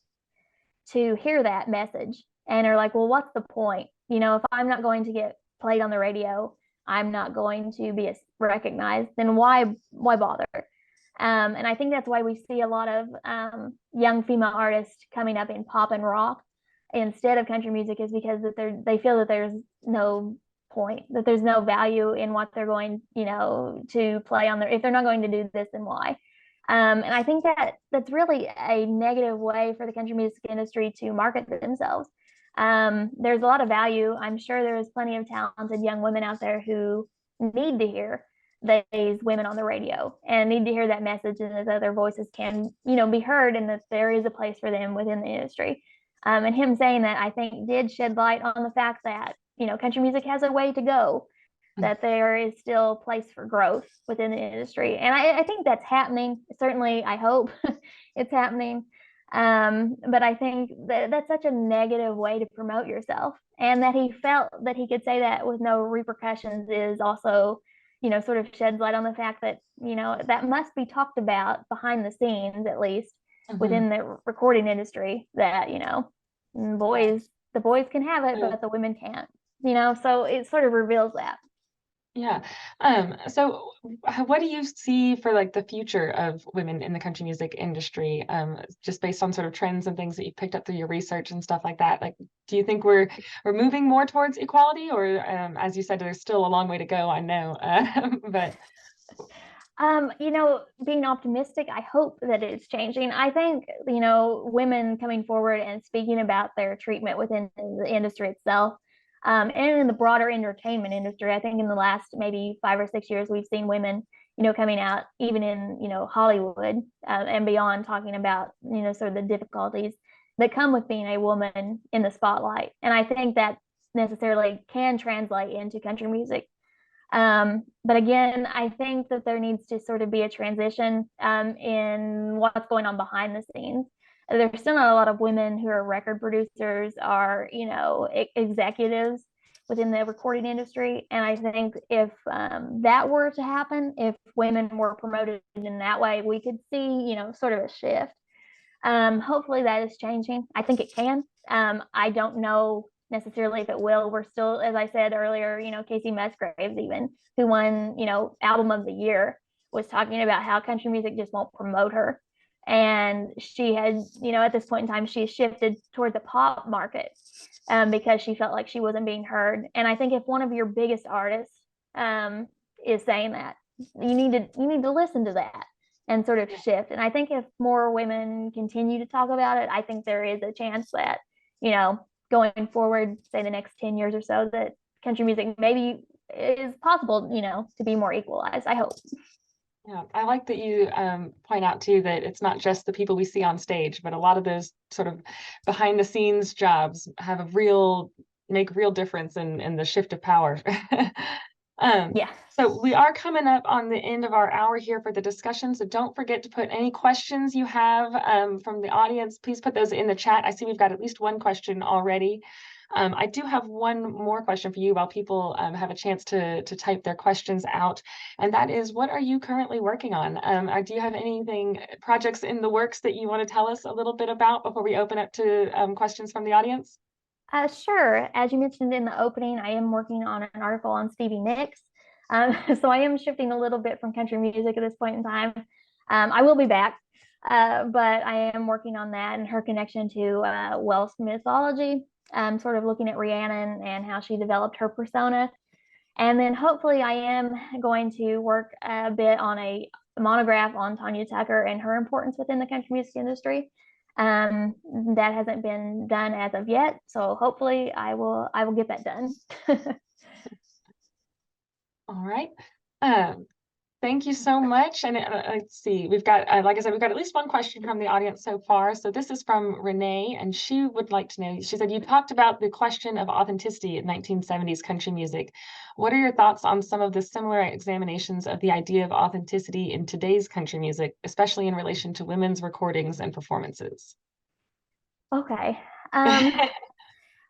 to hear that message, and are like, well, what's the point? If I'm not going to get played on the radio, I'm not going to be recognized, then why bother? And I think that's why we see a lot of young female artists coming up in pop and rock instead of country music, is because that they feel that there's no point, that there's no value in what they're going to play on if they're not going to do this, then why? And I think that's really a negative way for the country music industry to market themselves. There's a lot of value. I'm sure there's plenty of talented young women out there who need to hear these women on the radio and need to hear that message, and that other voices can be heard, and that there is a place for them within the industry. And him saying that, I think, did shed light on the fact that country music has a way to go, that there is still place for growth within the industry. And I think that's happening. Certainly, I hope it's happening. But I think that's such a negative way to promote yourself. And that he felt that he could say that with no repercussions is also, sort of sheds light on the fact that, that must be talked about behind the scenes, at least within the recording industry, that, the boys can have it, but the women can't, so it sort of reveals that. Yeah. So what do you see for like the future of women in the country music industry? Just based on sort of trends and things that you picked up through your research and stuff like that. Like, do you think we're moving more towards equality, or as you said, there's still a long way to go, I know. But being optimistic, I hope that it's changing. I think, women coming forward and speaking about their treatment within the industry itself, and in the broader entertainment industry, I think in the last maybe 5 or 6 years, we've seen women, coming out even in, Hollywood and beyond, talking about, sort of the difficulties that come with being a woman in the spotlight. And I think that necessarily can translate into country music. But again, I think that there needs to sort of be a transition in what's going on behind the scenes. There's still not a lot of women who are record producers, are executives within the recording industry. And I think if that were to happen, if women were promoted in that way, we could see sort of a shift. Hopefully that is changing. I think it can. I don't know necessarily if it will. We're still, as I said earlier, Casey Musgraves, even, who won album of the year, was talking about how country music just won't promote her. And she had, at this point in time, she shifted toward the pop market because she felt like she wasn't being heard. And I think if one of your biggest artists is saying that, you need to listen to that and sort of shift. And I think if more women continue to talk about it, I think there is a chance that, going forward, say the next 10 years or so, that country music maybe is possible, to be more equalized, I hope. Yeah, I like that you point out too that it's not just the people we see on stage, but a lot of those sort of behind the scenes jobs make real difference in the shift of power. Yeah. So we are coming up on the end of our hour here for the discussion. So don't forget to put any questions you have from the audience. Please put those in the chat. I see we've got at least one question already. I do have one more question for you while people have a chance to type their questions out. And that is, what are you currently working on? Do you have projects in the works that you want to tell us a little bit about before we open up to questions from the audience? Sure. As you mentioned in the opening, I am working on an article on Stevie Nicks. So I am shifting a little bit from country music at this point in time. I will be back, but I am working on that and her connection to Welsh mythology, sort of looking at Rhiannon and how she developed her persona. And then hopefully I am going to work a bit on a monograph on Tanya Tucker and her importance within the country music industry. That hasn't been done as of yet, so hopefully I will get that done. All right. Thank you so much. And let's see, we've got, like I said, we've got at least one question from the audience so far. So this is from Renee, and she would like to know, she said, you talked about the question of authenticity in 1970s country music. What are your thoughts on some of the similar examinations of the idea of authenticity in today's country music, especially in relation to women's recordings and performances? Okay.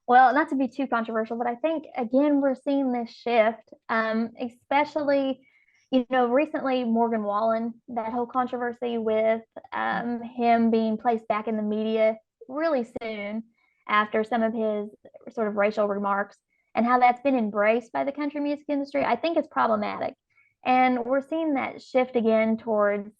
Well, not to be too controversial, but I think again we're seeing this shift, especially, recently Morgan Wallen, that whole controversy with him being placed back in the media really soon after some of his sort of racial remarks, and how that's been embraced by the country music industry. I think it's problematic, and we're seeing that shift again towards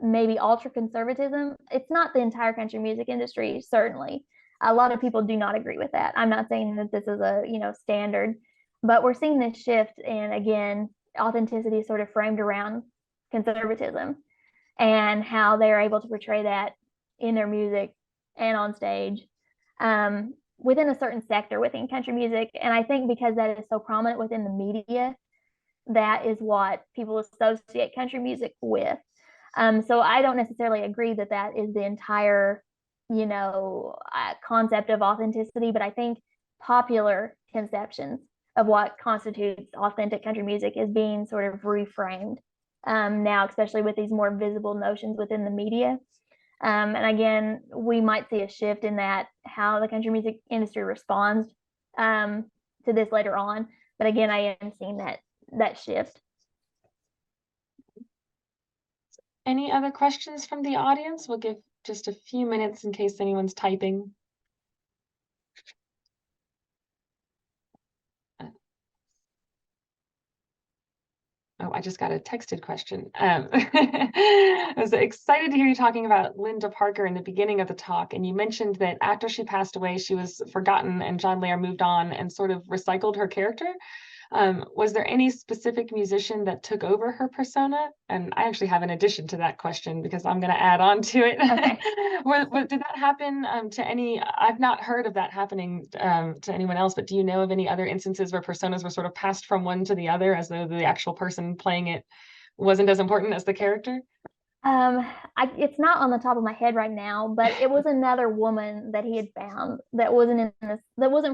maybe ultra conservatism. It's not the entire country music industry, certainly. A lot of people do not agree with that. I'm not saying that this is a standard, but we're seeing this shift, and again, authenticity is sort of framed around conservatism and how they're able to portray that in their music and on stage, within a certain sector within country music. And I think because that is so prominent within the media, that is what people associate country music with. So I don't necessarily agree that that is the entire, concept of authenticity, but I think popular conceptions of what constitutes authentic country music is being sort of reframed now, especially with these more visible notions within the media. And again, we might see a shift in that, how the country music industry responds to this later on. But again, I am seeing that shift. Any other questions from the audience? We'll give just a few minutes in case anyone's typing. Oh, I just got a texted question. I was excited to hear you talking about Linda Parker in the beginning of the talk, and you mentioned that after she passed away, she was forgotten and John Lair moved on and sort of recycled her character. Was there any specific musician that took over her persona? And I actually have an addition to that question because I'm going to add on to it. Okay. Did that happen to any? I've not heard of that happening to anyone else, but do you know of any other instances where personas were sort of passed from one to the other as though the actual person playing it wasn't as important as the character? It's not on the top of my head right now, but it was another woman that he had found that wasn't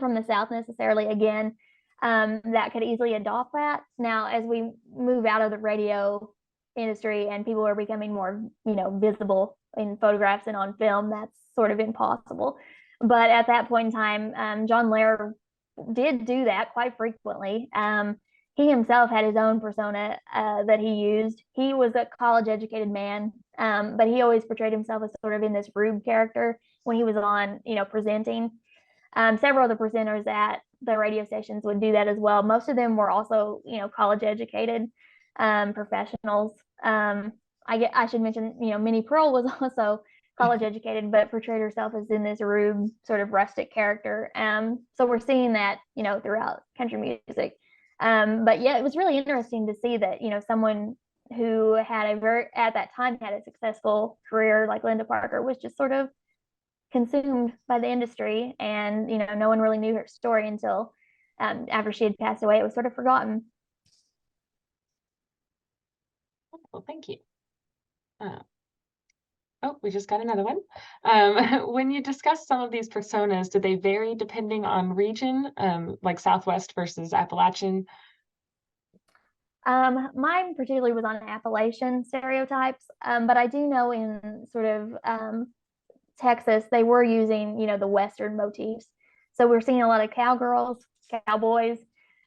from the South necessarily. Again, that could easily adopt that. Now, as we move out of the radio industry and people are becoming more, visible in photographs and on film, that's sort of impossible. But at that point in time, John Lair did do that quite frequently. He himself had his own persona that he used. He was a college educated man, but he always portrayed himself as sort of in this rude character when he was on, presenting. Several of the presenters at the radio stations would do that as well. Most of them were also, college educated professionals. I should mention, Minnie Pearl was also college educated, but portrayed herself as in this rude, sort of rustic character. So we're seeing that, throughout country music. But yeah, it was really interesting to see that, someone who had at that time had a successful career like Linda Parker was just sort of consumed by the industry, and no one really knew her story until after she had passed away. It was sort of forgotten. Well, thank you. Oh, we just got another one. When you discuss some of these personas, do they vary depending on region, like Southwest versus Appalachian? Mine particularly was on Appalachian stereotypes, but I do know in sort of Texas, they were using, the Western motifs. So we're seeing a lot of cowgirls, cowboys,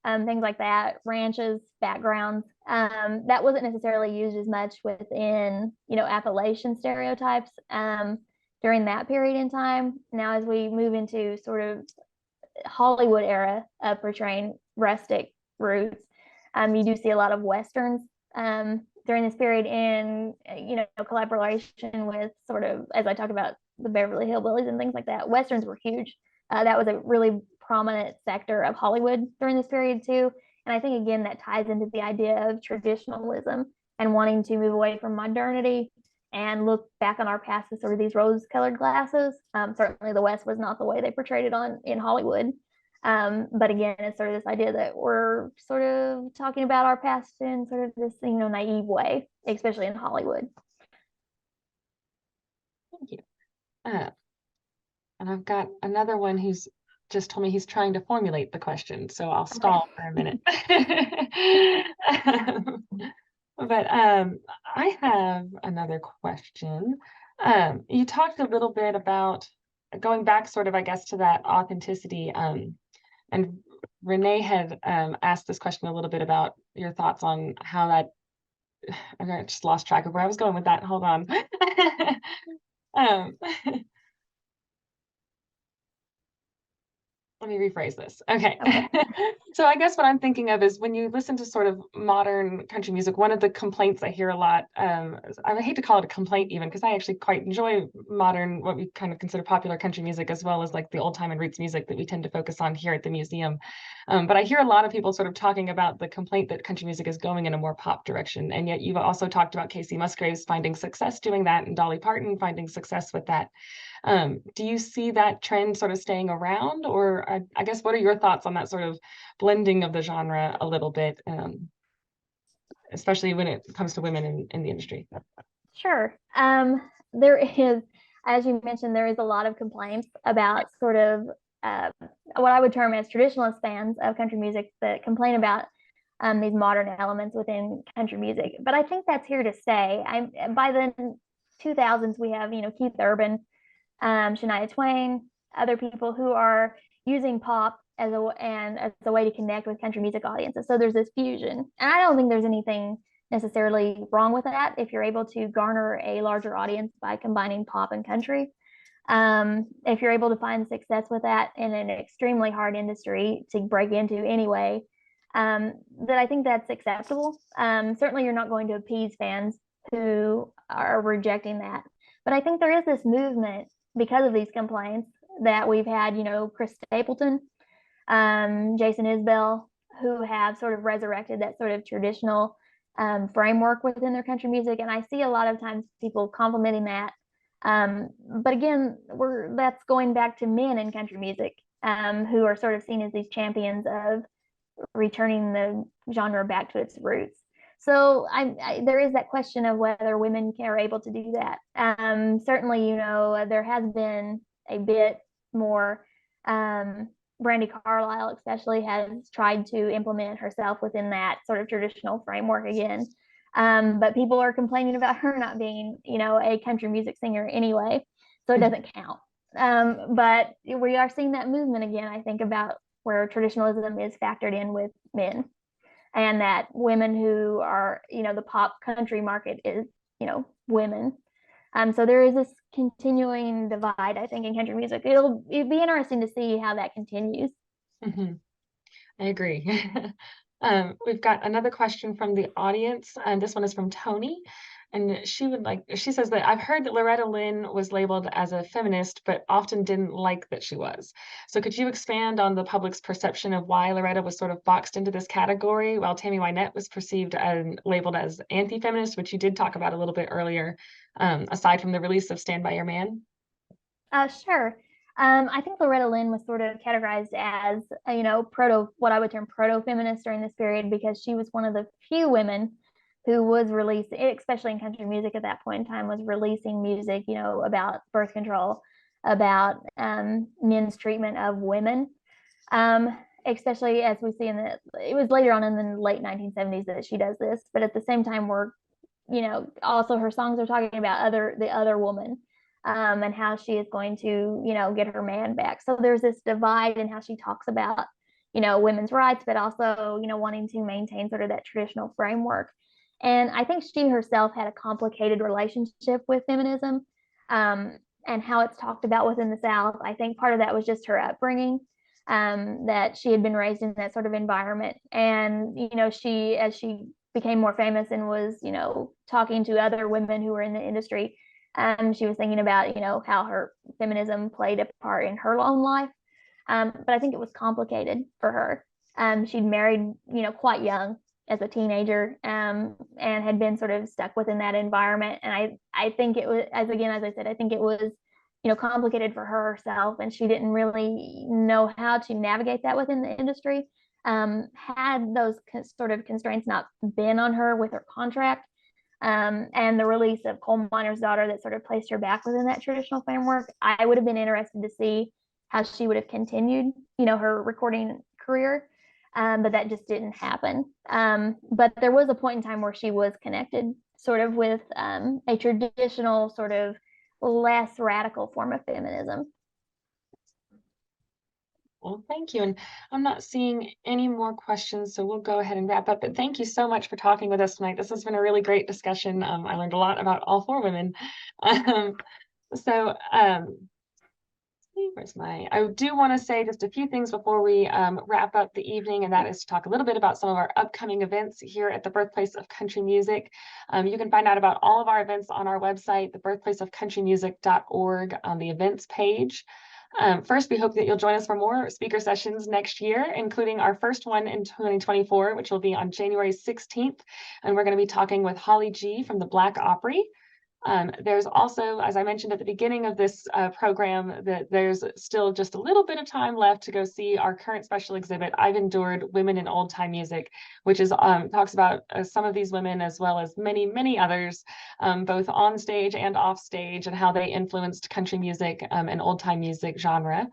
things like that, ranches, backgrounds. That wasn't necessarily used as much within, Appalachian stereotypes during that period in time. Now, as we move into sort of Hollywood era of portraying rustic roots, you do see a lot of Westerns during this period in, collaboration with sort of, as I talk about, the Beverly Hillbillies and things like that. Westerns were huge. That was a really prominent sector of Hollywood during this period too. And I think, again, that ties into the idea of traditionalism and wanting to move away from modernity and look back on our past with sort of these rose-colored glasses. Certainly the West was not the way they portrayed it in Hollywood. But again, it's sort of this idea that we're sort of talking about our past in sort of this, naive way, especially in Hollywood. Thank you. And I've got another one who's just told me he's trying to formulate the question, so I'll stall for a minute. But I have another question. You talked a little bit about going back sort of, I guess, to that authenticity. And Renee had asked this question a little bit about your thoughts on how that, I just lost track of where I was going with that. Hold on. um, Let me rephrase this. Okay. So I guess what I'm thinking of is when you listen to sort of modern country music, one of the complaints I hear a lot, I hate to call it a complaint even, because I actually quite enjoy modern, what we kind of consider popular country music, as well as like the old time and roots music that we tend to focus on here at the museum. But I hear a lot of people sort of talking about the complaint that country music is going in a more pop direction. And yet you've also talked about Casey Musgraves finding success doing that and Dolly Parton finding success with that. Do you see that trend sort of staying around, or I guess what are your thoughts on that sort of blending of the genre a little bit, especially when it comes to women in the industry? Sure. There is, as you mentioned, there is a lot of complaints about sort of what I would term as traditionalist fans of country music that complain about these modern elements within country music. But I think that's here to stay. By the 2000s, we have, Keith Urban, Shania Twain, other people who are using pop as a way to connect with country music audiences. So there's this fusion, and I don't think there's anything necessarily wrong with that if you're able to garner a larger audience by combining pop and country. If you're able to find success with that in an extremely hard industry to break into anyway, that I think that's acceptable. Certainly, you're not going to appease fans who are rejecting that, but I think there is this movement because of these complaints that we've had, Chris Stapleton, Jason Isbell, who have sort of resurrected that sort of traditional framework within their country music. And I see a lot of times people complimenting that. But again, that's going back to men in country music who are sort of seen as these champions of returning the genre back to its roots. So there is that question of whether women are able to do that. Certainly, there has been a bit more. Brandy Carlisle especially has tried to implement herself within that sort of traditional framework again. But people are complaining about her not being, a country music singer anyway, so it doesn't count. But we are seeing that movement again, I think, about where traditionalism is factored in with men, and that women who are, the pop country market is, women. So there is this continuing divide, I think, in country music. It'll be interesting to see how that continues. Mm-hmm. I agree. We've got another question from the audience, and this one is from Tony. And she says that I've heard that Loretta Lynn was labeled as a feminist, but often didn't like that she was. So could you expand on the public's perception of why Loretta was sort of boxed into this category, while Tammy Wynette was perceived and labeled as anti-feminist, which you did talk about a little bit earlier, aside from the release of Stand By Your Man? Sure. I think Loretta Lynn was sort of categorized as, what I would term proto-feminist during this period, because she was one of the few women who was releasing, especially in country music at that point in time, was releasing music, about birth control, about men's treatment of women. Especially as we see it was later on in the late 1970s that she does this, but at the same time, also her songs are talking about the other woman. And how she is going to, get her man back. So there's this divide in how she talks about, women's rights, but also, wanting to maintain sort of that traditional framework. And I think she herself had a complicated relationship with feminism, and how it's talked about within the South. I think part of that was just her upbringing, that she had been raised in that sort of environment. And, as she became more famous and was, talking to other women who were in the industry, she was thinking about, how her feminism played a part in her own life. But I think it was complicated for her. She'd married, quite young as a teenager, and had been sort of stuck within that environment. And I think it was, as I said, I think it was complicated for herself, and she didn't really know how to navigate that within the industry. Had those sort of constraints not been on her with her contract, and the release of Coal Miner's Daughter that sort of placed her back within that traditional framework, I would have been interested to see how she would have continued, her recording career. But that just didn't happen. But there was a point in time where she was connected sort of with a traditional sort of less radical form of feminism. Well, thank you. And I'm not seeing any more questions, so we'll go ahead and wrap up. But thank you so much for talking with us tonight. This has been a really great discussion. I learned a lot about all four women. So where's I do want to say just a few things before we wrap up the evening, and that is to talk a little bit about some of our upcoming events here at the Birthplace of Country Music. You can find out about all of our events on our website, thebirthplaceofcountrymusic.org, on the events page. First, we hope that you'll join us for more speaker sessions next year, including our first one in 2024, which will be on January 16th. And we're going to be talking with Holly G from the Black Opry. There's also, as I mentioned at the beginning of this program, that there's still just a little bit of time left to go see our current special exhibit, I've Endured Women in Old Time Music, which is talks about some of these women as well as many, many others, both on stage and off stage, and how they influenced country music and old time music genre.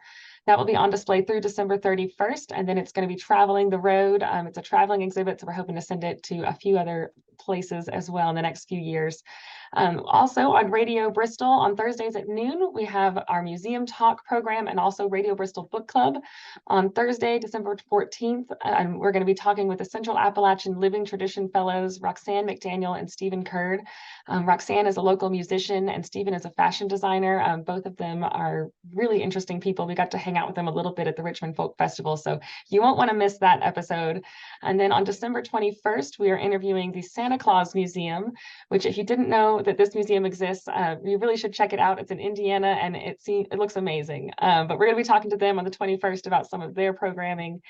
That will be on display through December 31st, and then it's going to be traveling the road. It's a traveling exhibit, so we're hoping to send it to a few other places as well in the next few years. Also on Radio Bristol on Thursdays at noon, we have our Museum Talk program and also Radio Bristol Book Club on Thursday, December 14th. And we're going to be talking with the Central Appalachian Living Tradition Fellows, Roxanne McDaniel and Stephen Curd. Roxanne is a local musician and Stephen is a fashion designer. Both of them are really interesting people. We got to hang out with them a little bit at the Richmond Folk Festival, so you won't want to miss that episode. And then on December 21st, we are interviewing the Santa Claus Museum, which, if you didn't know that this museum exists, you really should check it out. It's in Indiana and it looks amazing. But we're going to be talking to them on the 21st about some of their programming.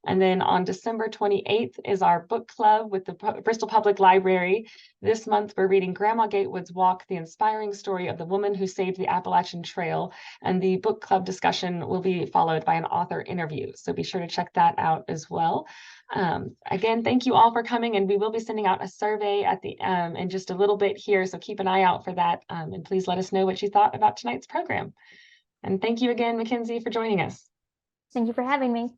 And then on December 28th is our book club with the Bristol Public Library. This month, we're reading Grandma Gatewood's Walk, the inspiring story of the woman who saved the Appalachian Trail. And the book club discussion will be followed by an author interview. So be sure to check that out as well. Again, thank you all for coming, and we will be sending out a survey at the in just a little bit here. So keep an eye out for that. And please let us know what you thought about tonight's program. And thank you again, McKenzie, for joining us. Thank you for having me.